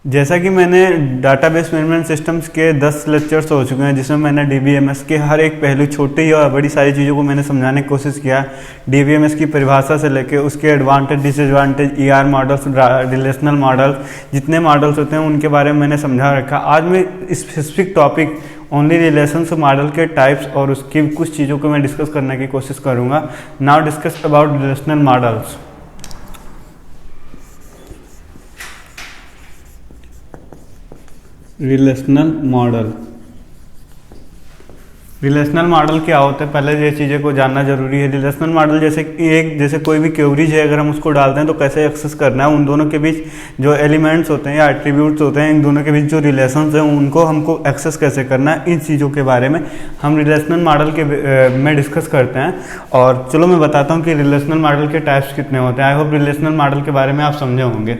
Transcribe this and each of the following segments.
जैसा कि मैंने डाटाबेस मैनेजमेंट सिस्टम्स के 10 लेक्चर्स हो चुके हैं, जिसमें मैंने डीबीएमएस के हर एक पहलू, छोटी और बड़ी सारी चीज़ों को मैंने समझाने की कोशिश किया। डीबीएमएस की परिभाषा से लेकर उसके advantage, disadvantage, ER models, relational models, जितने मॉडल्स होते हैं उनके बारे में मैंने समझा रखा। आज मैं specific topic only relations model के टाइप्स और उसकी कुछ चीज़ों को मैं डिस्कस करने की कोशिश करूँगा। Now discuss about relational models. Relational model क्या होता है, पहले ये चीज़ें को जानना जरूरी है। रिलेशनल मॉडल जैसे कोई भी क्वेरीज है, अगर हम उसको डालते हैं तो कैसे एक्सेस करना है, उन दोनों के बीच जो एलिमेंट्स होते हैं या एट्रीब्यूट्स होते हैं, इन दोनों के बीच जो रिलेशंस हैं उनको हमको एक्सेस कैसे करना है, इन चीज़ों के बारे में हम रिलेशनल मॉडल के में डिस्कस करते हैं। और चलो मैं बताता हूँ कि रिलेशनल मॉडल के टाइप्स कितने होते हैं। आई होप रिलेशनल मॉडल के बारे में आप समझे होंगे।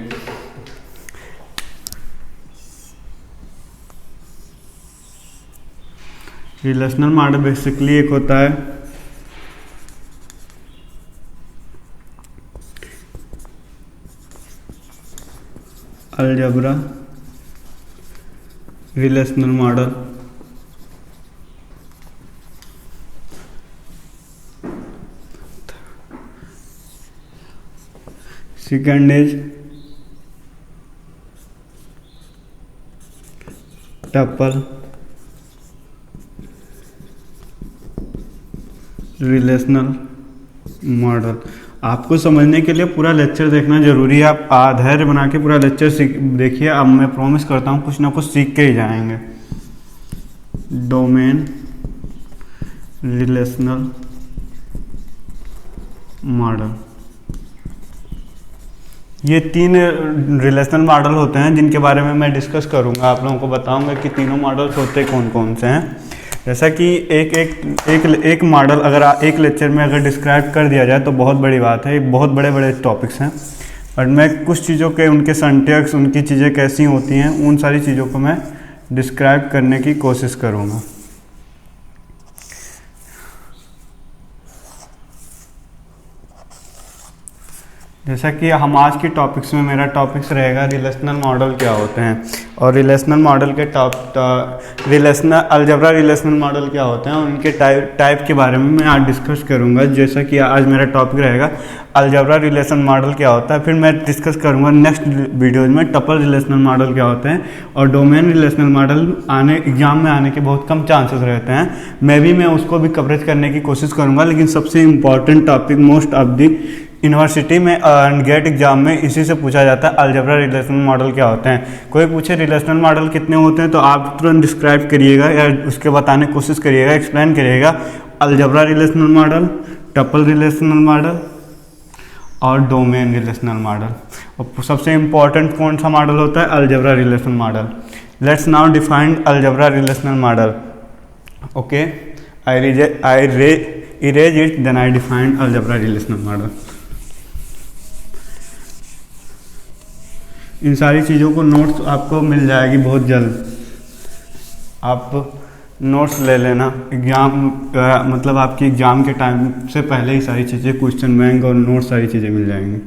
रिलेशनल मॉडल बेसिकली एक होता है algebra relational model. Second is tuple relational model. आपको समझने के लिए पूरा लेक्चर देखना जरूरी है। आप धैर्य बना के पूरा लेक्चर देखिए। अब मैं प्रॉमिस करता हूँ कुछ ना कुछ सीख के ही जाएंगे। डोमेन रिलेशनल मॉडल, ये 3 रिलेशनल मॉडल होते हैं जिनके बारे में मैं डिस्कस करूँगा। आप लोगों को बताऊँगा कि तीनों मॉडल्स होते कौन कौन से हैं। जैसा कि एक मॉडल अगर एक लेक्चर में अगर डिस्क्राइब कर दिया जाए तो बहुत बड़ी बात है, बहुत बड़े बड़े टॉपिक्स हैं। बट मैं कुछ चीज़ों के उनके सिंटैक्स, उनकी चीज़ें कैसी होती हैं, उन सारी चीज़ों को मैं डिस्क्राइब करने की कोशिश करूँगा। जैसा कि हम आज की टॉपिक्स में, मेरा टॉपिक्स रहेगा रिलेशनल मॉडल क्या होते हैं और रिलेशनल मॉडल के अलजेब्रा रिलेशनल मॉडल क्या होते हैं और उनके टाइप के बारे में मैं आज डिस्कस करूंगा। जैसा कि आज मेरा टॉपिक रहेगा अलजेब्रा रिलेशनल मॉडल क्या होता है। फिर मैं डिस्कस करूंगा नेक्स्ट वीडियोज में टपल रिलेशनल मॉडल क्या होते हैं और डोमेन रिलेशनल मॉडल एग्जाम में आने के बहुत कम चांसेस रहते हैं। मैं उसको भी कवरेज करने की कोशिश करूंगा। लेकिन सबसे important topic most of the university में गेट एग्जाम में इसी से पूछा जाता है, अलजेब्रा रिलेशनल मॉडल क्या होते हैं। कोई पूछे रिलेशनल मॉडल कितने होते हैं तो आप तुरंत डिस्क्राइब करिएगा या उसके बताने की कोशिश करिएगा, एक्सप्लेन करिएगा algebra relational model, tuple relational model और डोमेन रिलेशनल मॉडल। और सबसे इम्पॉर्टेंट कौन सा मॉडल होता है, algebra relational model. Let's now define algebra relational model. Okay, I erase it, then I define algebra relational model। इन सारी चीज़ों को नोट्स आपको मिल जाएगी बहुत जल्द। आप नोट्स ले लेना, एग्जाम मतलब आपकी एग्ज़ाम के टाइम से पहले ही सारी चीज़ें, क्वेश्चन बैंक और नोट्स, सारी चीज़ें मिल जाएंगी।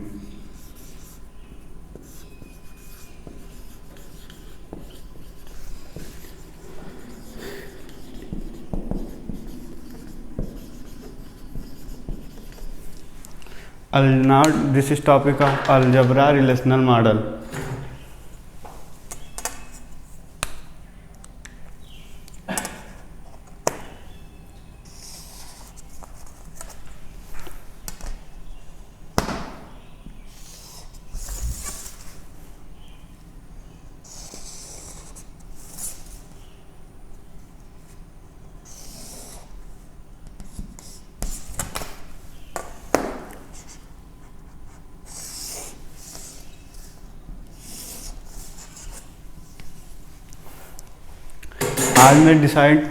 Now this is topic of algebra relational model। आज मैं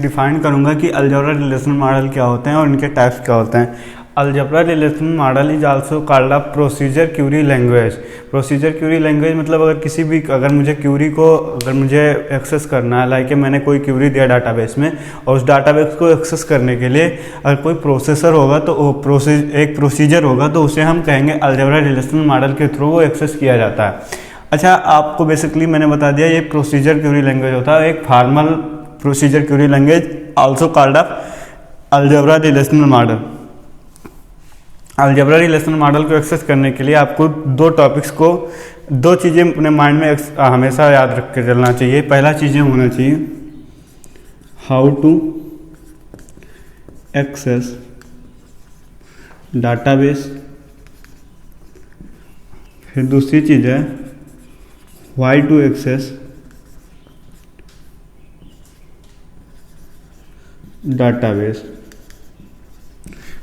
डिफाइन करूंगा कि अलजेब्रा रिलेशनल मॉडल क्या होते हैं और इनके टाइप्स क्या होते हैं। Algebra relational model is also called a procedure Curie language. Procedure Curie language मतलब अगर मुझे एक्सेस करना है, लाइक मैंने कोई क्यूरी दिया डाटाबेस में और उस डाटाबेस को एक्सेस करने के लिए अगर कोई प्रोसेसर होगा तो एक प्रोसीजर होगा तो उसे हम कहेंगे अलजेब्रा रिलेशनल मॉडल के थ्रू वो एक्सेस किया जाता है। अच्छा, आपको बेसिकली मैंने बता दिया ये प्रोसीजर क्यूरी लैंग्वेज होता है, एक formal procedure Curie language also called up algebra relational model. Algebra relational model को एक्सेस करने के लिए आपको दो चीज़ें अपने माइंड में हमेशा याद रख के चलना चाहिए। पहला चीज़ें होना चाहिए हाउ टू एक्सेस डाटाबेस, फिर दूसरी चीज़ है व्हाई टू एक्सेस डाटाबेस।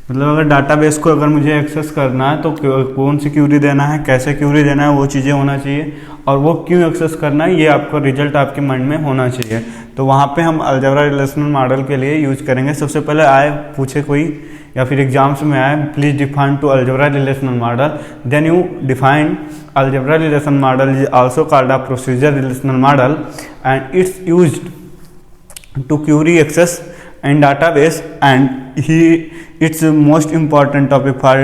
मतलब अगर डाटाबेस को अगर मुझे एक्सेस करना है तो कौन सी क्यूरी देना है, कैसे क्यूरी देना है, वो चीज़ें होना चाहिए, और वो क्यों एक्सेस करना है ये आपका रिजल्ट आपके माइंड में होना चाहिए। तो वहाँ पे हम अलजेब्रा रिलेशनल मॉडल के लिए यूज करेंगे। सबसे पहले पूछे कोई या फिर एग्जाम्स में आए, please define to algebra relational model, then you define algebra relational model is also called a procedure relational model and it's used to query access and database, and it's the most important topic for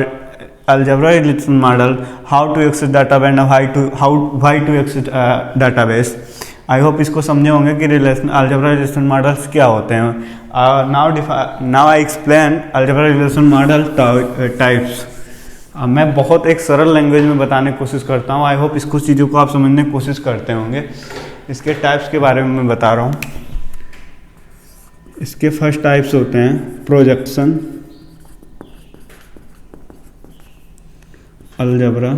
algebra relational model, how to access database and why to access database. I hope इसको समझे होंगे कि algebra relational models क्या होते हैं। Now I explain algebra relational model types. मैं बहुत एक सरल लैंग्वेज में बताने की कोशिश करता हूँ। आई होप इसको चीज़ों को आप समझने की कोशिश करते होंगे। इसके टाइप्स के बारे में मैं बता रहा हूँ। इसके फर्स्ट टाइप्स होते हैं प्रोजेक्शन अलजेब्रा,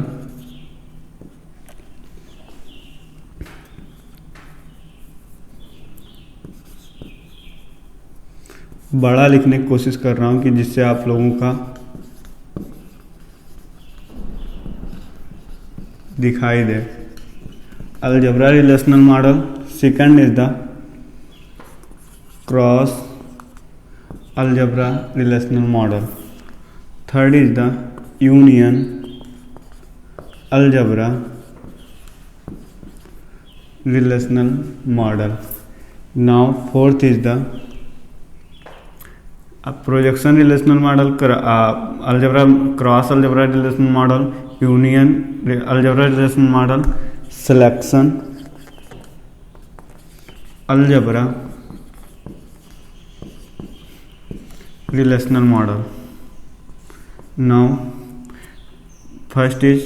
बड़ा लिखने की कोशिश कर रहा हूँ कि जिससे आप लोगों का दिखाई दे। Algebra relational model, second is the cross algebra relational model, third is the union algebra relational model. Now fourth is the projection relational model, algebra cross algebra relational model, union algebra relational model, selection algebra relational model. Now first is,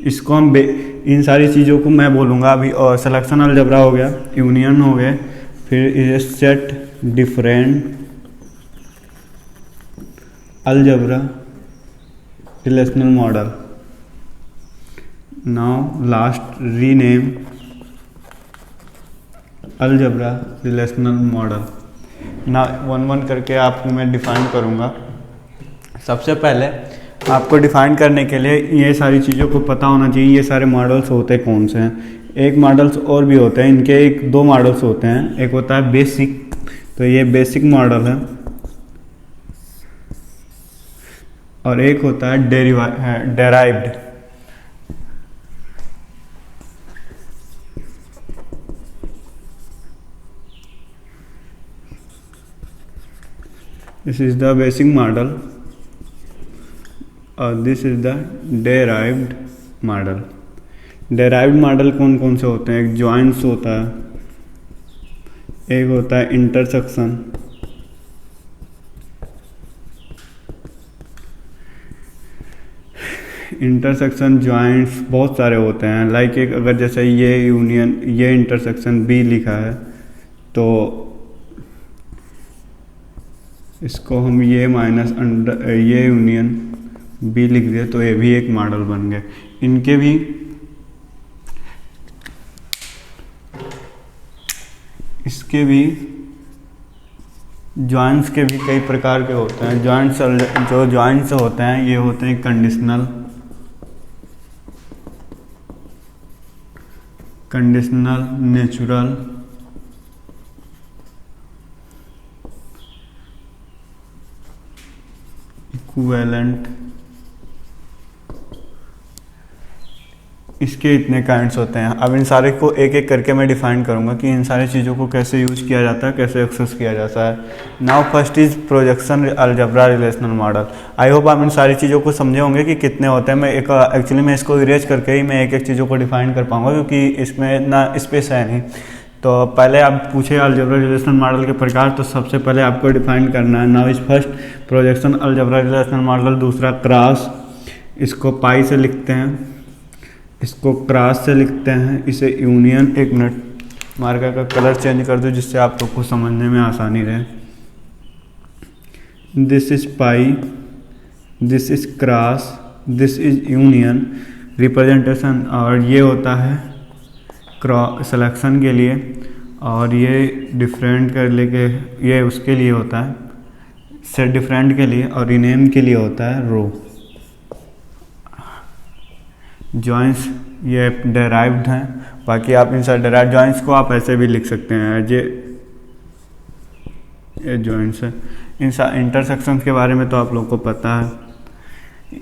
इसको हम इन सारी चीज़ों को मैं बोलूँगा अभी, और selection algebra हो गया, यूनियन हो गए, फिर is set different algebra relational model. Now last rename algebra relational model. ना वन वन करके आपको मैं डिफाइन करूँगा। सबसे पहले आपको डिफाइन करने के लिए ये सारी चीज़ों को पता होना चाहिए, ये सारे मॉडल्स होते कौन से हैं। एक मॉडल्स और भी होते हैं, इनके एक दो मॉडल्स होते हैं। एक होता है बेसिक, तो ये बेसिक मॉडल है, और एक होता है derived. This is the basic model और this is the derived model। derived model कौन कौन से होते हैं? एक joints होता है, एक होता है intersection, इंटरसेक्शन जॉइंट्स बहुत सारे होते हैं। लाइक एक अगर जैसे ये यूनियन, ये इंटरसेक्शन बी लिखा है, तो इसको हम ये माइनस अंडर ये यूनियन बी लिख दिए, तो ये भी एक मॉडल बन गए। इनके भी इसके भी जॉइंट्स के भी कई प्रकार के होते हैं। जो जॉइंट्स होते हैं ये होते हैं कंडीशनल, नेचुरल, इक्विवेलेंट, इसके इतने काइंड्स होते हैं। अब इन सारे को एक एक करके मैं डिफाइन करूंगा कि इन सारी चीज़ों को कैसे यूज़ किया जाता है, कैसे एक्सेस किया जाता है। Now first is projection algebra relational model. I hope आप इन सारी चीज़ों को समझे होंगे कि कितने होते हैं। मैं एक एक्चुअली मैं इसको इरेज करके ही मैं एक एक चीज़ों को डिफाइन कर पाऊँगा, क्योंकि इसमें इतना स्पेस है नहीं। तो पहले आप पूछे अलजेब्रा रिलेशनल मॉडल के प्रकार, तो सबसे पहले आपको डिफाइन करना है। Now is first projection algebra relational model, दूसरा क्रॉस, इसको पाई से लिखते हैं, इसको क्रॉस से लिखते हैं, इसे यूनियन। एक मिनट मार्कर का कलर चेंज कर दो जिससे आप लोग को समझने में आसानी रहे। This is pi, this is cross, this is union representation. और ये होता है क्रॉस सिलेक्शन के लिए, और ये डिफरेंट कर लेके ये उसके लिए होता है सेट डिफरेंट के लिए, और रीनेम के लिए होता है रो। जॉइंट्स ये डेराइव्ड हैं, बाकी आप इन सारे डेराइव्ड जॉइंट्स को आप ऐसे भी लिख सकते हैं। ये जॉइंट्स है। इन इंटरसेक्शंस के बारे में तो आप लोगों को पता है।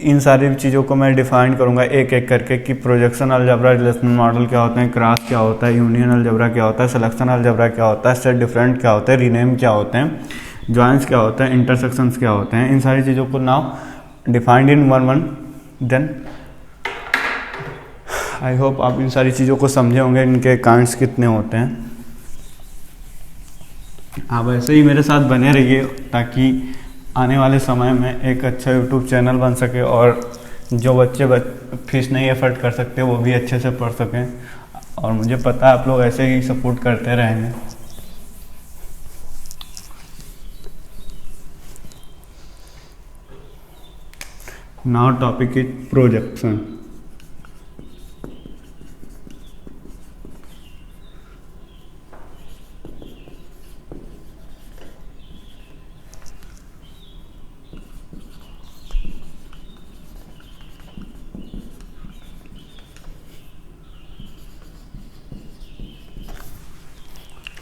इन सारी चीज़ों को मैं डिफाइन करूंगा एक एक करके कि प्रोजेक्शन अलजेब्रा रिलेशनल मॉडल क्या होते हैं, क्रॉस क्या होता है, यूनियन अलजेब्रा क्या होता है, सिलेक्शन अलजेब्रा क्या होता है, सेट डिफरेंट क्या होता है, रीनेम क्या होते हैं, जॉइंट्स क्या होता है, इंटरसेक्शंस क्या होते हैं। इन सारी चीज़ों को now defined in one. Then I hope आप इन सारी चीज़ों को समझे होंगे, इनके काइंड्स कितने होते हैं। आप ऐसे ही मेरे साथ बने रहिए ताकि आने वाले समय में एक अच्छा यूट्यूब चैनल बन सके, और जो बच्चे फीस नहीं एफर्ट कर सकते वो भी अच्छे से पढ़ सकें। और मुझे पता है आप लोग ऐसे ही सपोर्ट करते रहेंगे। Now topic is projection.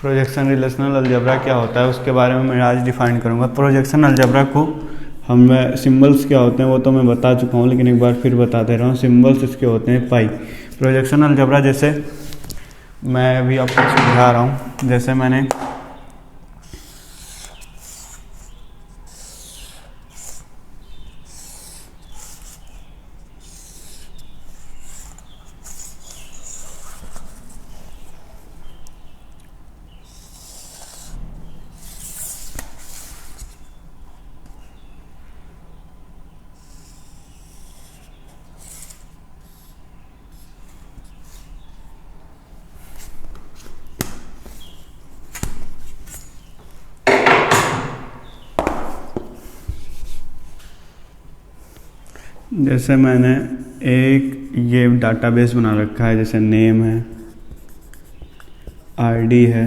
Projection relational algebra क्या होता है उसके बारे में मैं आज डिफाइन करूंगा। प्रोजेक्शन अलजेब्रा को हम सिंबल्स क्या होते हैं वो तो मैं बता चुका हूँ, लेकिन एक बार फिर बता दे रहा हूँ। सिंबल्स इसके होते हैं पाई। प्रोजेक्शन अलजेब्रा जैसे मैं अभी आपको समझा रहा हूँ, जैसे मैंने एक ये डाटाबेस बना रखा है, जैसे नेम है, आईडी है,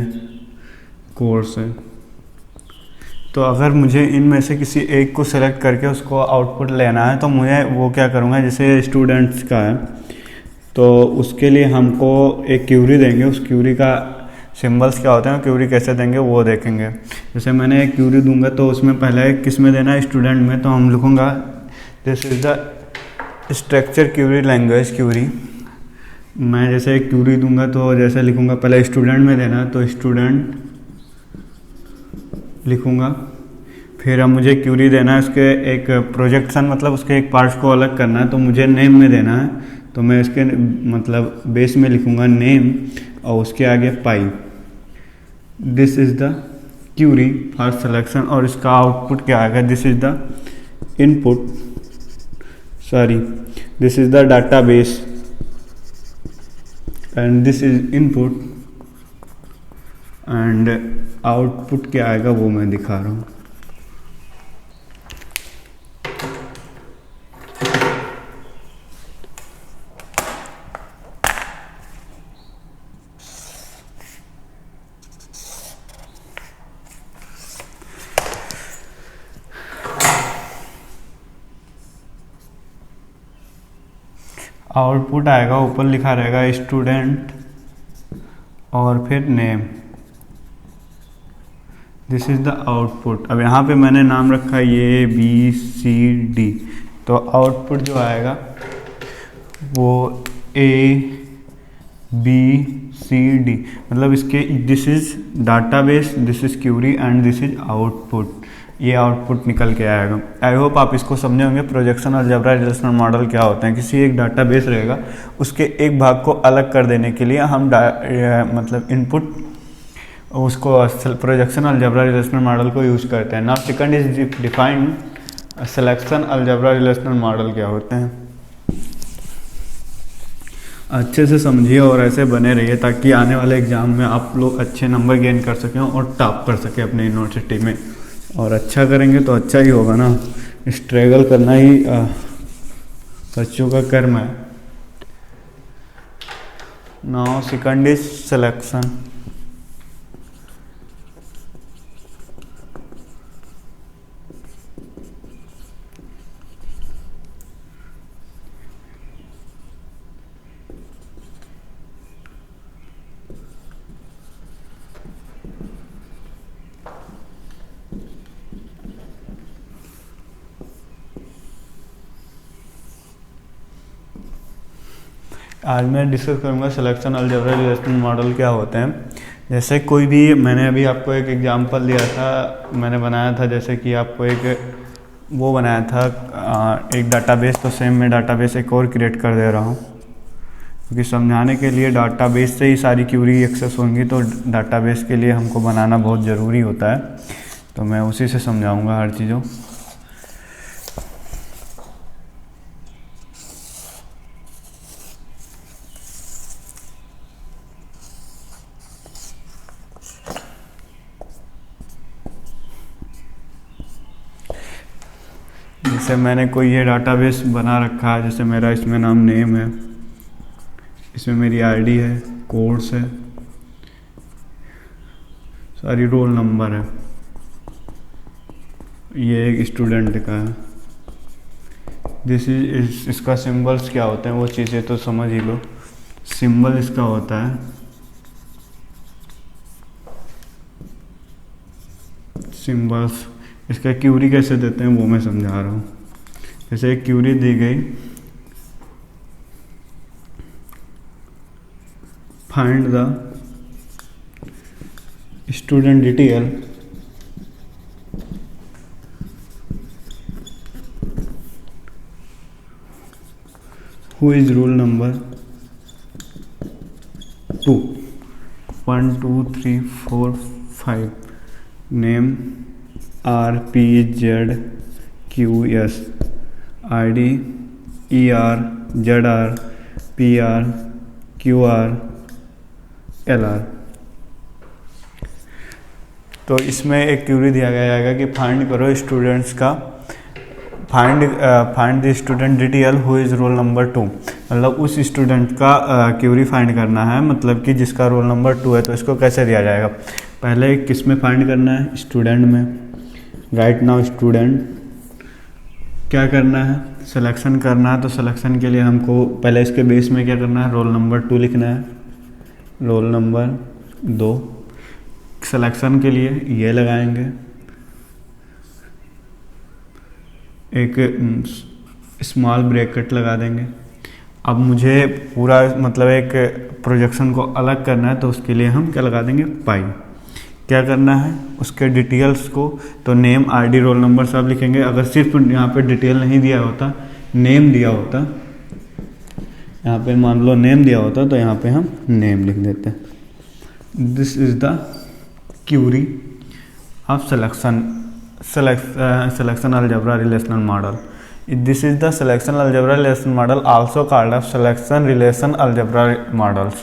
कोर्स है। तो अगर मुझे इनमें से किसी एक को सेलेक्ट करके उसको आउटपुट लेना है तो मुझे वो क्या करूँगा, जैसे स्टूडेंट्स का है तो उसके लिए हमको एक क्यूरी देंगे। उस क्यूरी का सिंबल्स क्या होते हैं, क्यूरी कैसे देंगे वो देखेंगे। जैसे मैंने एक क्यूरी दूंगा तो उसमें पहले किस में देना है, स्टूडेंट में। तो हम लिखूँगा this is the structure query language query. मैं जैसे एक क्यूरी दूंगा तो जैसे लिखूँगा पहले स्टूडेंट में देना, तो स्टूडेंट लिखूँगा। फिर अब मुझे क्यूरी देना है उसके एक प्रोजेक्शन, मतलब उसके एक पार्ट्स को अलग करना है, तो मुझे नेम में देना है। तो मैं इसके मतलब बेस में लिखूँगा नेम और उसके आगे pi. This is the query for selection. और इसका आउटपुट क्या आएगा, this is the input, sorry this is the database and this is input, and output क्या आएगा वो मैं दिखा रहा हूँ। आउटपुट आएगा, ऊपर लिखा रहेगा स्टूडेंट और फिर name. This is the output. अब यहाँ पे मैंने नाम रखा है ए बी सी डी, तो आउटपुट जो आएगा वो ABCD, मतलब इसके this is database, this is query and this is output. ये आउटपुट निकल के आएगा। आई होप आप इसको समझे होंगे। प्रोजेक्शन अलजेब्रा रिलेशनल मॉडल क्या होते हैं? किसी एक डाटाबेस रहेगा, उसके एक भाग को अलग कर देने के लिए हम मतलब इनपुट उसको प्रोजेक्शन अलजेब्रा रिलेशनल मॉडल को यूज करते हैं। Now second is defined selection algebra relational model क्या होते हैं। अच्छे से समझिए और ऐसे बने रहिए ताकि आने वाले एग्जाम में आप लोग अच्छे नंबर गेन कर सकें और टॉप कर सकें अपने यूनिवर्सिटी में। और अच्छा करेंगे तो अच्छा ही होगा ना, स्ट्रगल करना ही बच्चों का कर्म है। Now second is selection. आज मैं डिस्कस करूँगा सिलेक्शन अलजेब्रा रिलेशनल मॉडल क्या होते हैं। जैसे कोई भी, मैंने अभी आपको एक एग्जांपल दिया था, मैंने बनाया था जैसे कि आपको एक वो बनाया था एक डाटाबेस, तो सेम मैं डाटाबेस एक और क्रिएट कर दे रहा हूँ क्योंकि समझाने के लिए डाटाबेस से ही सारी क्यूरी एक्सेस होंगी, तो डाटाबेस के लिए हमको बनाना बहुत ज़रूरी होता है। तो मैं उसी से समझाऊँगा हर चीज़ों। जैसे मैंने कोई ये डाटाबेस बना रखा है, जैसे मेरा इसमें नाम नेम है, इसमें मेरी आईडी है, कोर्स है, सारी रोल नंबर है, ये एक स्टूडेंट का है। दिस इज इसका सिंबल्स क्या होते हैं वो चीज़ें तो समझ ही लो। सिंबल इसका होता है सिंबल्स। इसका क्यूरी कैसे देते हैं वो मैं समझा रहा हूँ। जैसे एक क्यूरी दी गई, find the student detail who is rule number 2 1 2 3 4 5 name RPZQS ID ER ZR PR QR LR। तो इसमें एक क्यूरी दिया गया है कि फाइंड करो स्टूडेंट्स का, find the student detail who is roll number 2, मतलब उस स्टूडेंट का क्यूरी फाइंड करना है, मतलब कि जिसका रोल नंबर 2 है। तो इसको कैसे दिया जाएगा? पहले किस में फाइंड करना है? स्टूडेंट में। राइट नाउ स्टूडेंट क्या करना है? सिलेक्शन करना है। तो सिलेक्शन के लिए हमको पहले इसके बेस में क्या करना है? रोल नंबर 2 लिखना है, रोल नंबर 2। सिलेक्शन के लिए ये लगाएंगे, एक स्मॉल ब्रैकेट लगा देंगे। अब मुझे पूरा मतलब एक प्रोजेक्शन को अलग करना है, तो उसके लिए हम क्या लगा देंगे? पाई। क्या करना है? उसके डिटेल्स को, तो नेम आईडी रोल नंबर सब लिखेंगे। अगर सिर्फ यहाँ पे डिटेल नहीं दिया होता, नेम दिया होता, यहाँ पे मान लो नेम दिया होता, तो यहाँ पे हम नेम लिख देते हैं। This is the query of selection algebra relational model. This is the selection algebra relational model, also called as selection relation algebra models.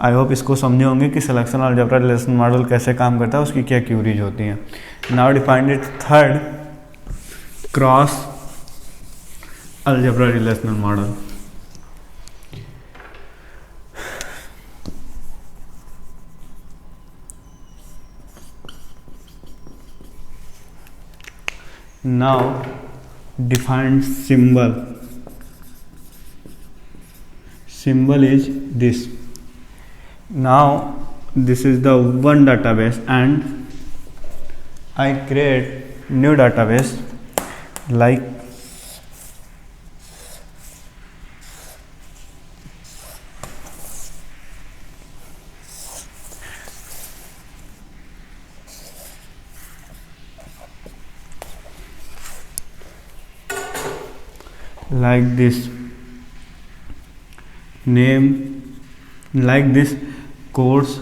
I hope इसको समझे होंगे कि सिलेक्शन अलजेब्रा रिलेशन मॉडल कैसे काम करता है, उसकी क्या क्यूरीज होती हैं। Now defined it third, cross algebra relational model. Now define symbol. Symbol is this. Now this is the one database and I create new database like like this, name like this, course,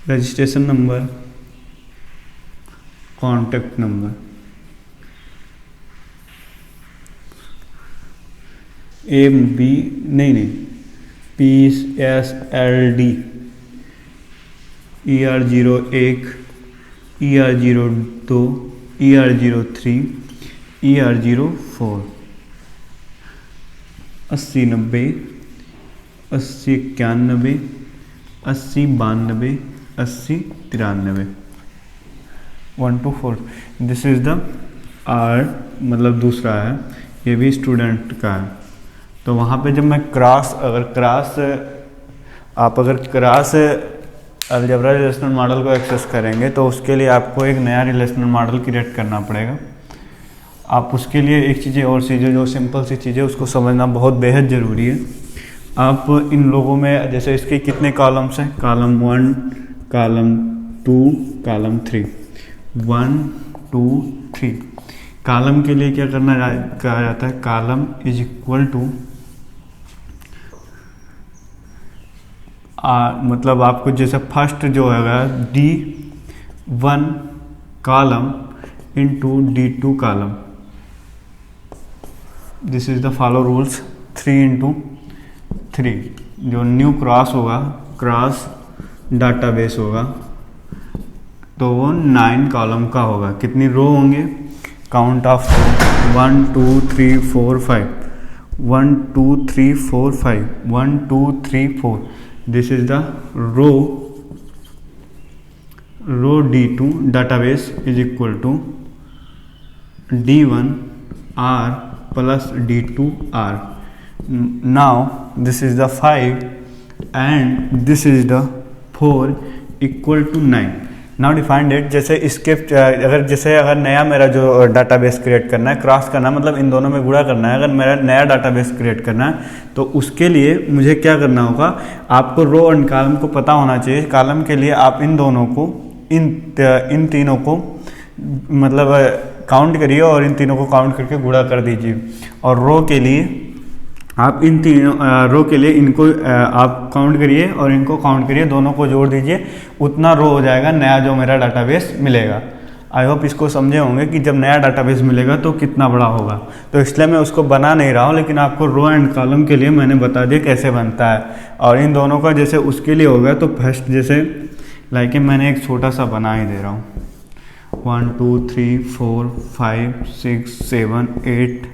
registration number, contact number. MB नहीं PSLD ER01 ER02 ER03 ER04 8090 8091 8092 8093 1 to 4. This is the R, मतलब दूसरा है, ये भी student का है। तो वहाँ पे जब मैं अगर क्रॉस अलजेब्रा रिलेशनल मॉडल को एक्सेस करेंगे तो उसके लिए आपको एक नया रिलेशनल मॉडल क्रिएट करना पड़ेगा। आप उसके लिए एक चीज़ें और चीज़ें जो सिंपल सी चीज़ें उसको समझना बहुत बेहद ज़रूरी है। आप इन लोगों में जैसे इसके कितने कॉलम्स हैं, कॉलम 1, कॉलम 2, कॉलम 3, 1 2 3। कॉलम के लिए क्या कहा जाता है, कॉलम इज इक्वल टू मतलब आपको जैसे फर्स्ट जो है D1 column into D2 column. This is the follow rules. 3 into 3 जो न्यू क्रॉस होगा, क्रॉस डाटाबेस होगा, तो वो 9 कॉलम का होगा। कितनी रो होंगे, count of 1 2 3 4 5 1 2 3 4 5 1 2 3 4। This is the row D2 database is equal to D1 R plus D2 R. Now this is the 5 and this is the 4 equal to 9. Now defined it. जैसे इसके अगर नया मेरा जो डाटाबेस क्रिएट करना है, cross करना मतलब इन दोनों में गुणा करना है, अगर मेरा नया डाटाबेस क्रिएट करना है तो उसके लिए मुझे क्या करना होगा, आपको रो एंड कॉलम को पता होना चाहिए। कॉलम के लिए आप इन दोनों को इन तीनों को मतलब काउंट करिए और इन तीनों को काउंट करके गुणा कर दीजिए। और रो के लिए आप इन तीनों रो के लिए इनको आप काउंट करिए और इनको काउंट करिए, दोनों को जोड़ दीजिए, उतना रो हो जाएगा नया जो मेरा डाटाबेस मिलेगा। आई होप इसको समझे होंगे कि जब नया डाटाबेस मिलेगा तो कितना बड़ा होगा। तो इसलिए मैं उसको बना नहीं रहा हूँ, लेकिन आपको रो एंड कॉलम के लिए मैंने बता दिया कैसे बनता है। और इन दोनों का जैसे उसके लिए होगा तो फर्स्ट जैसे लाइक मैंने एक छोटा सा बना ही दे रहा हूँ। 1 2 3 4 5 6 7 8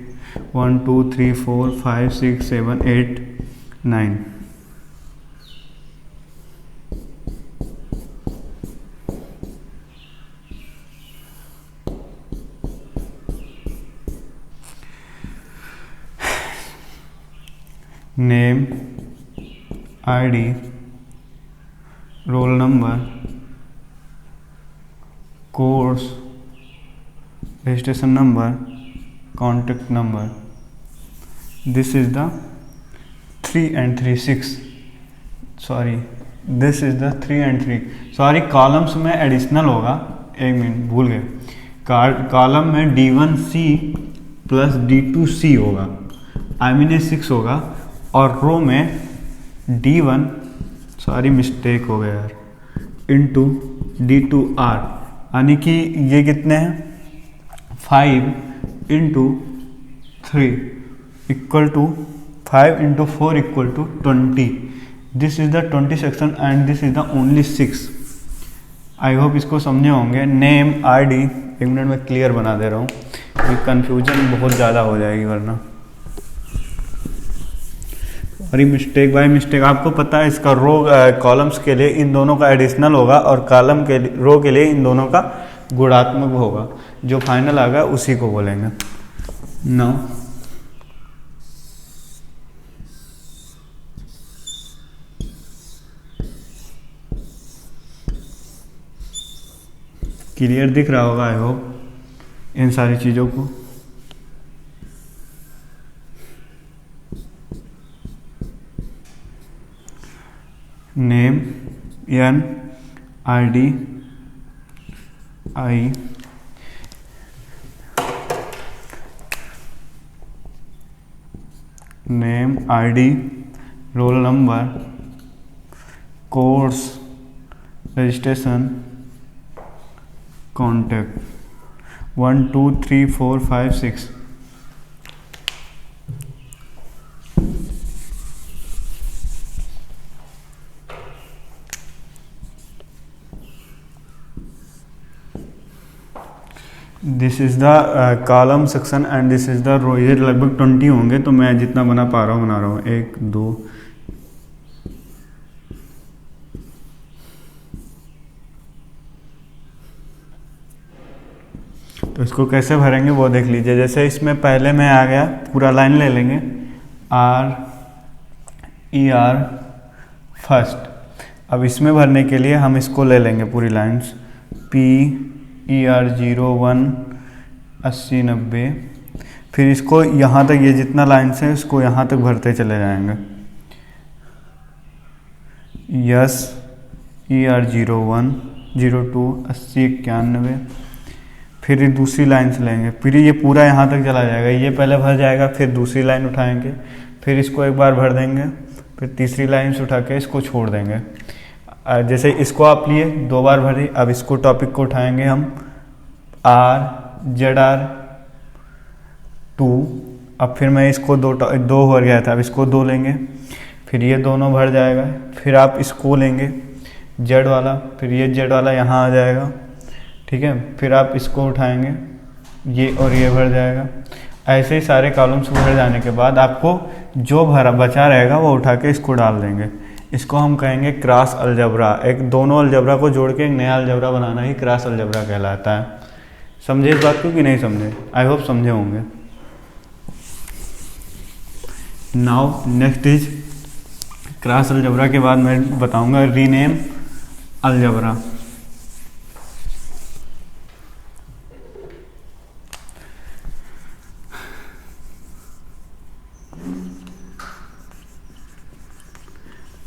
1 2 3 4 5 6 7 8 9। Name, ID, roll number, course, registration number, contact number. This is the 3 and 3 6 sorry this is the 3 and 3 sorry columns में एडिशनल होगा, एक मिनट भूल गए। कॉलम में D1C प्लस D2C होगा, आई मीन 6 होगा। और रो में D1 सॉरी मिस्टेक हो गया यार, इंटू D2R, यानी कि ये कितने हैं 5 into 3 equal to 5 into 4 equal to 20। This is the 20 section and this is the only 6। I hope इसको समझे होंगे। नेम, आईडी, एक मिनट में क्लियर बना दे रहा हूँ, ये कन्फ्यूजन बहुत ज़्यादा हो जाएगी वरना। अरे मिस्टेक बाय मिस्टेक, आपको पता है इसका रो कॉलम्स के लिए इन दोनों का एडिशनल होगा और कॉलम के रो के लिए इन दोनों का गुणात्मक होगा। जो फाइनल आ गया उसी को बोलेंगे। नाउ क्लियर दिख रहा होगा आई होप इन सारी चीज़ों को। Name, N, ID, I, name, ID, roll number, course, registration, contact, 1 2 3 4 5 6। This is the column section and this is the row. ये लगभग 20 होंगे, तो मैं जितना बना पा रहा हूँ बना रहा हूँ। 1 2। तो इसको कैसे भरेंगे वो देख लीजिए। जैसे इसमें पहले में आ गया, पूरा लाइन ले लेंगे, RER फर्स्ट। अब इसमें भरने के लिए हम इसको ले लेंगे पूरी लाइन्स, PER 0 1 80 90। फिर इसको यहाँ तक, ये जितना लाइन्स है इसको यहाँ तक भरते चले जाएंगे। Yes ER 0 1 0 2 80 91। फिर ये दूसरी लाइन से लेंगे, फिर ये पूरा यहाँ तक चला जाएगा। ये पहले भर जाएगा, फिर दूसरी लाइन उठाएंगे, फिर इसको एक बार भर देंगे, फिर तीसरी लाइन से उठा के इसको छोड़ देंगे। जैसे इसको आप लिए 2 बार भरी, अब इसको टॉपिक को उठाएंगे हम ZR2। अब फिर मैं इसको दो भर गया था, अब इसको 2 लेंगे, फिर ये दोनों भर जाएगा। फिर आप इसको लेंगे Z वाला, फिर ये Z वाला यहाँ आ जाएगा, ठीक है। फिर आप इसको उठाएंगे, ये और ये भर जाएगा। ऐसे ही सारे कॉलम्स भर जाने के बाद आपको जो भरा बचा रहेगा वो उठा के इसको डाल देंगे। इसको हम कहेंगे क्रॉस अलजबरा। एक दोनों अलजबरा को जोड़ के एक नया अलजबरा बनाना ही क्रॉस अलजबरा कहलाता है। समझे इस बात को कि नहीं समझे? आई होप समझे होंगे। Now next is cross algebra के बाद मैं बताऊंगा rename algebra.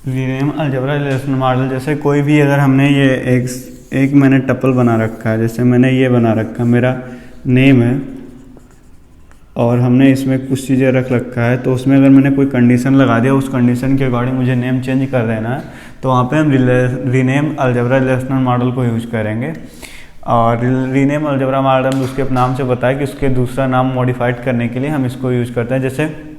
Rename algebra relational model. जैसे कोई भी अगर हमने ये एक मैंने टपल बना रखा है, जैसे मैंने ये बना रखा है, मेरा नेम है और हमने इसमें कुछ चीज़ें रख रखा है, तो उसमें अगर मैंने कोई कंडीशन लगा दिया, उस कंडीशन के अकॉर्डिंग मुझे नेम चेंज कर देना है, तो वहाँ पे हम रीनेम अलजबरा रिलेशनल मॉडल को यूज करेंगे। और रीनेम अलजबरा मॉडल उसके नाम से बताया कि उसके दूसरा नाम मॉडिफाइड करने के लिए हम इसको यूज करते हैं। जैसे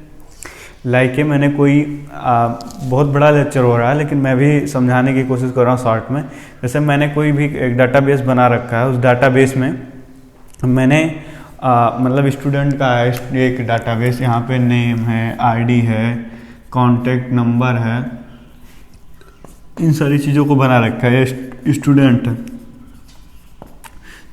लाइक मैंने कोई बहुत बड़ा लेक्चर हो रहा है, लेकिन मैं भी समझाने की कोशिश कर रहा हूँ शॉर्ट में। जैसे मैंने कोई भी एक डाटाबेस बना रखा है, उस डाटाबेस में मैंने मतलब स्टूडेंट का है एक डाटाबेस, यहाँ पे नेम है, आईडी है, कांटेक्ट नंबर है, इन सारी चीज़ों को बना रखा है स्टूडेंट।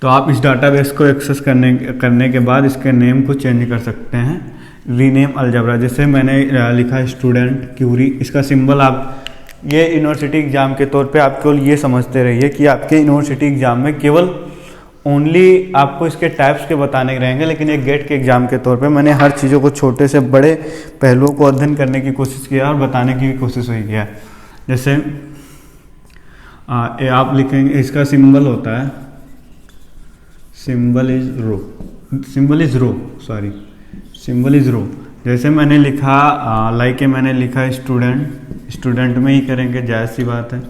तो आप इस डाटाबेस को एक्सेस करने के बाद इसके नेम को चेंज कर सकते हैं रीनेम अलजबरा। जैसे मैंने लिखा स्टूडेंट क्यूरी, इसका सिंबल आप ये यूनिवर्सिटी एग्ज़ाम के तौर पे आप केवल ये समझते रहिए कि आपके यूनिवर्सिटी एग्ज़ाम में केवल ओनली आपको इसके टाइप्स के बताने रहेंगे, लेकिन एक गेट के एग्ज़ाम के तौर पे मैंने हर चीज़ों को छोटे से बड़े पहलुओं को अध्ययन करने की कोशिश किया और बताने की भी कोशिश हुई किया। जैसे आप लिखेंगे, इसका सिंबल होता है सिंबल इज़ रो। जैसे मैंने लिखा लाइक मैंने लिखा स्टूडेंट में ही करेंगे, जायज़ सी बात है।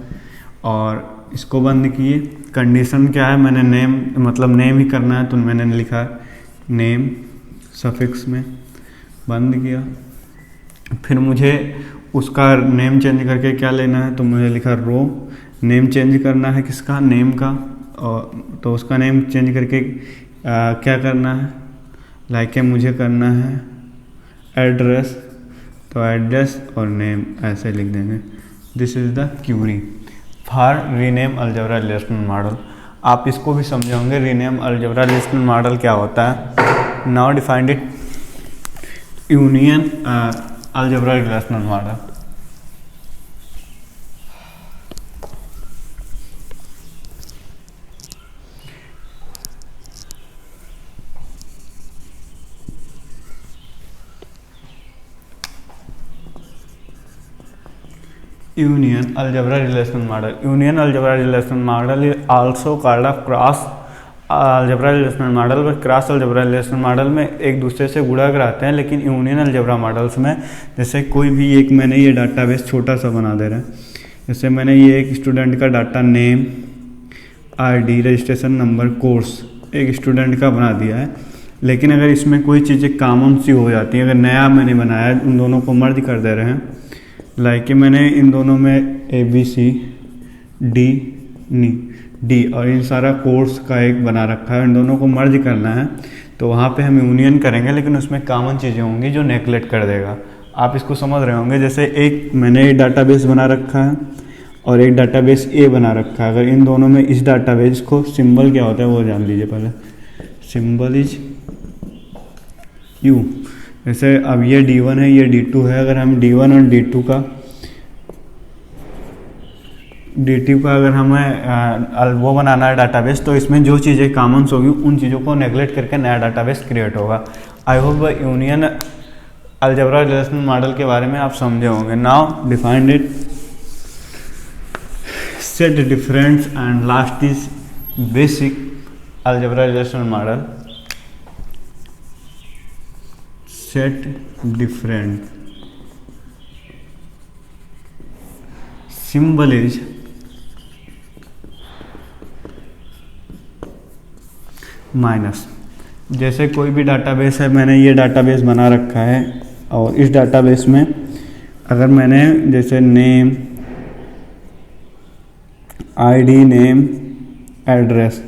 और इसको बंद किए, कंडीशन क्या है, मैंने नेम ही करना है, तो मैंने लिखा नेम सफिक्स में, बंद किया। फिर मुझे उसका नेम चेंज करके क्या लेना है, तो मुझे लिखा रो। नेम चेंज करना है किसका, नेम का, और तो उसका नेम चेंज करके क्या करना है, लाइक मुझे करना है एड्रेस, तो एड्रेस और नेम ऐसे लिख देंगे। This is the query for rename algebra relational model. आप इसको भी समझे होंगे रीनेम अलजबरा रिलेशनल मॉडल क्या होता है। Now defined it union algebra relational model. Union algebra relational model is also called a cross algebra relational model व cross algebra relational model में एक दूसरे से गुणा कराते हैं, लेकिन यूनियन अलजेब्रा मॉडल्स में जैसे कोई भी एक मैंने ये डाटाबेस छोटा सा बना दे रहा है, जैसे मैंने ये एक स्टूडेंट का data name, ID, registration number, course एक स्टूडेंट का बना दिया है, लेकिन अगर इसमें कोई चीज़ें कॉमन सी हो जाती हैं, अगर नया मैंने बनाया है, उन दोनों को मर्ज कर दे रहे हैं, लाइक कि मैंने इन दोनों में डी और इन सारा कोर्स का एक बना रखा है, इन दोनों को मर्ज करना है, तो वहाँ पे हम यूनियन करेंगे, लेकिन उसमें कॉमन चीज़ें होंगी जो नेगलेक्ट कर देगा। आप इसको समझ रहे होंगे। जैसे एक मैंने डाटाबेस बना रखा है और एक डाटाबेस ए बना रखा है, अगर इन दोनों में इस डाटाबेस को सिंबल क्या होता है वो जान लीजिए पहले। Symbol is you. जैसे अब ये D1 है, ये D2 है, अगर हम D1 और D2 का अगर हमें वो बनाना है डाटाबेस, तो इसमें जो चीज़ें कॉमन्स होगी उन चीज़ों को नेगलेक्ट करके नया डाटाबेस क्रिएट होगा। I hope union algebra relational model के बारे में आप समझे होंगे। Now defined it, set difference and last is basic algebra relational model. Set different, symbol is minus. जैसे कोई भी डाटाबेस है, मैंने ये डाटाबेस बना रखा है और इस डाटाबेस में अगर मैंने जैसे name, ID, name, address,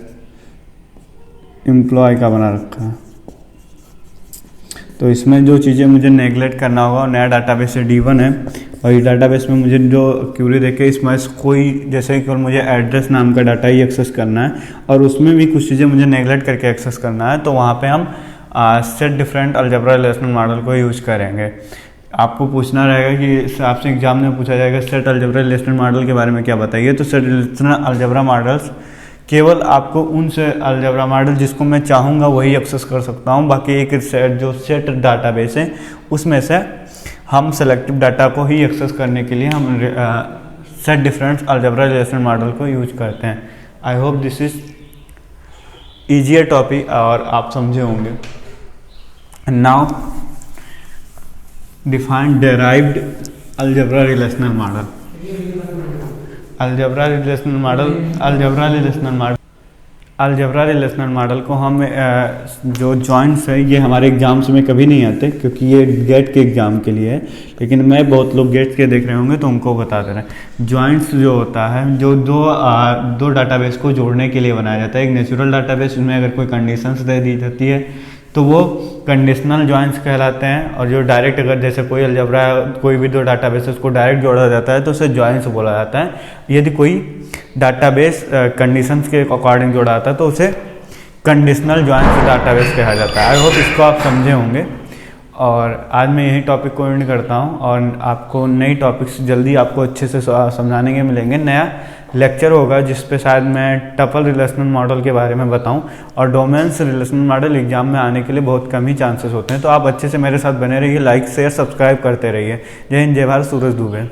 employ का बना रखा है, तो इसमें जो चीज़ें मुझे नेगलेक्ट करना होगा, नया डाटाबेस से D1 है और इस डाटाबेस में मुझे जो क्यूरी देखे इसमें कोई जैसे कि मुझे एड्रेस नाम का डाटा ही एक्सेस करना है और उसमें भी कुछ चीज़ें मुझे नेगलेक्ट करके एक्सेस करना है, तो वहाँ पे हम set different algebra relational model को यूज करेंगे। आपको पूछना रहेगा कि आपसे एग्जाम में पूछा जाएगा सेट अलजेब्रा रिलेशनल मॉडल के बारे में क्या बताइए, तो सेट रिलेशनल अलजेब्रा मॉडल्स केवल आपको उन से अलजेब्रा मॉडल जिसको मैं चाहूँगा वही एक्सेस कर सकता हूँ। बाकी एक जो सेट डाटाबेस है उसमें से हम सेलेक्टिव डाटा को ही एक्सेस करने के लिए हम set different algebra relational model को यूज करते हैं। I hope this is easier topic और आप समझे होंगे। Now define derived algebra relational model. Algebra relational model को हम जो जॉइंट्स है ये हमारे एग्जाम्स में कभी नहीं आते क्योंकि ये गेट के एग्जाम के लिए है, लेकिन मैं बहुत लोग गेट के देख रहे होंगे तो उनको बता दे रहे हैं। जॉइंट्स जो होता है जो दो डाटाबेस को जोड़ने के लिए बनाया जाता है। एक नेचुरल डाटाबेस जिसमें अगर कोई कंडीशंस दे दी जाती है तो वो कंडीशनल जॉइंट्स कहलाते हैं, और जो डायरेक्ट अगर जैसे कोई अलजेब्रा कोई भी दो डाटाबेसेस को डायरेक्ट जोड़ा जाता है तो उसे जॉइंट्स बोला जाता है। यदि कोई डाटाबेस कंडीशंस के अकॉर्डिंग जोड़ा जाता है तो उसे कंडीशनल जॉइंट्स डाटाबेस कहा जाता है। आई होप इसको आप समझे होंगे और आज मैं यही टॉपिक को एंड करता हूँ और आपको नई टॉपिक्स जल्दी आपको अच्छे से समझाने के मिलेंगे। नया लेक्चर होगा जिस पे शायद मैं टपल रिलेशनल मॉडल के बारे में बताऊं, और डोमेन्स रिलेशनल मॉडल एग्जाम में आने के लिए बहुत कम ही चांसेस होते हैं। तो आप अच्छे से मेरे साथ बने रहिए, लाइक शेयर सब्सक्राइब करते रहिए। जय हिंद, जय भारत, सूरज दुबे।